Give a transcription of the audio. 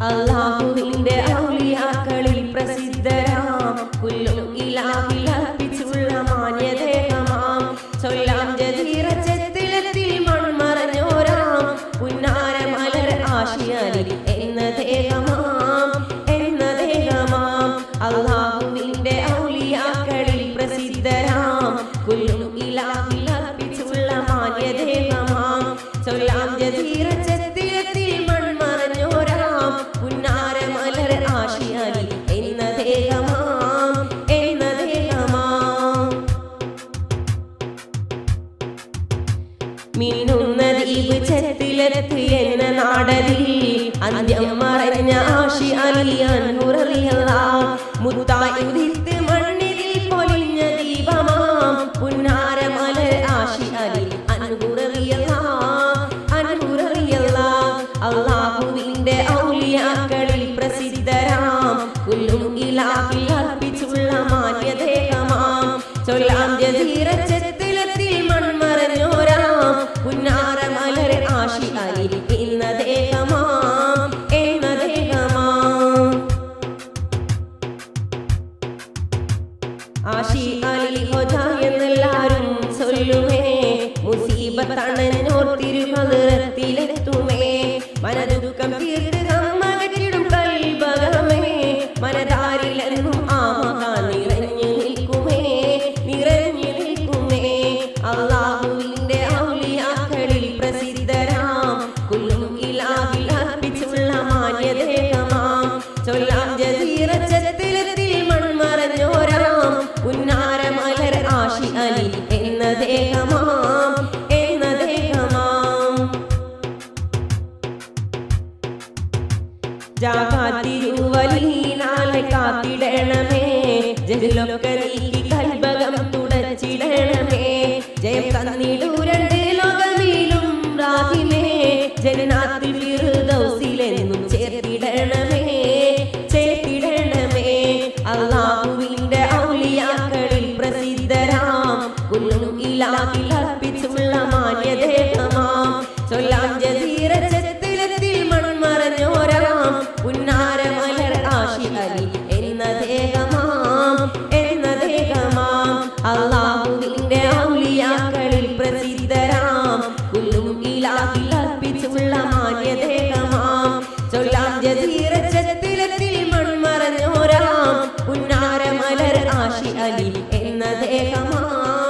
അല്ലാഹുവിന്റെ ഔലിയാക്കളിൽ പ്രസിദ്ധരാം കുല്ലും ഇലാഹിൽ അർപ്പിച്ചുള്ള മാന്യദേഹമാം ചൊല്ലാം ജദീറച്ചത്തിലെത്തിൽ മൺമറഞ്ഞോരാം പുന്നാര മലർ ആശിയാലി എന്ന ദേഹമാം അല്ലാഹുവിന്റെ ഔലിയാക്കളിൽ പ്രസിദ്ധരാം കുല്ലും ഇലാഹിൽ അർപ്പിച്ചുള്ള മാന്യദേഹമാം ചൊല്ലാം ജദീറച്ചത്തിലെത്തിൽ മൺമറഞ്ഞോരാം പുന്നാര മലർ ആശിയാലി എന്ന ദേഹമാം മിന്നുന്ന ദീപ് ചെത്തിലെത്തി എന്ന നാടതിൽ അന്ത്യം മറഞ്ഞ ആശി അലിയാൻ മുററിയല്ലാഹ് മുത്തായി ഉദിത്ത് മണ്ണിൽ പൊലിഞ്ഞ ദീപമാം പുന്നാര മലർ ആശി അലി അൻഹുററിയല്ലാഹ് അല്ലാഹുവിന്റെ ഔലിയാക്കളിൽ പ്രസിദ്ധരാം കുല്ലും ഇലാഹിൽ അർപ്പിച്ചുള്ള മാന്യദേഹമാം ചൊല്ലാം ജദീറച്ചത്തിലെത്തിൽ മൺമറഞ്ഞോരാം പുന്നാര മലർ ആശി അലി എന്ന ദേഹമാം ആശി അലി ഹോജാ എന്നെല്ലാരും ചൊല്ലുമേ മുസീബത്തണഞ്ഞോർ തിരുഹദ്റത്തിലെത്തുമേ മനദുഃഖം തീർത്ത് നമ്മകറ്റിടും കൽബകമേ മനതാരിലെന്നും ആ മഹാ നിറഞ്ഞു നിൽക്കുമേ അല്ലാഹുവിന്റെ ഔലിയാക്കളിൽ പ്രസിദ്ധരാം കുല്ലും ഇലാഹിൽ അർപ്പിച്ചുള്ള മാന്യദേഹമാം ചൊല്ലാം ജദീറച്ചത്തിലെത്തിൽ മൺമറഞ്ഞോരാം പുന്നാര മലർ ആശി അലി എന്ന ദേഹമാം ജാകാതിരുവലിനാലെ കാത്തിടണമേ ജഹലൊക്കെ നീക്കി കൽബകം തുടച്ചിടണമേ ജയം തന്നിടൂരണ്ട് ലോകമീലും റാഹിമേ ജന്നാത്തുൽ ഫിർദൗസിലെന്നും ചേർത്തിടണമേ അല്ലാഹുവിന്റെ ഔലിയാക്കളിൽ പ്രസിദ്ധരാം കുല്ലും ഇലാഹിൽ അർപ്പിച്ചുള്ള മാന്യദേഹമാം ചൊല്ലാം ജദീറച്ചത്തിലെത്തിൽ മൺമറഞ്ഞോരാം പുന്നാര മലർ ആശി അലി എന്ന ദേഹമാം അല്ലാഹുവിന്റെ ഔലിയാക്കളിൽ പ്രസിദ്ധരാം കുല്ലും ഇലാഹിൽ അർപ്പിച്ചുള്ള മാന്യദേഹമാം ചൊല്ലാം ജദീറച്ചത്തിലെത്തിൽ മൺമറഞ്ഞോരാം പുന്നാര മലർ ആശി അലി എന്ന ദേഹമാം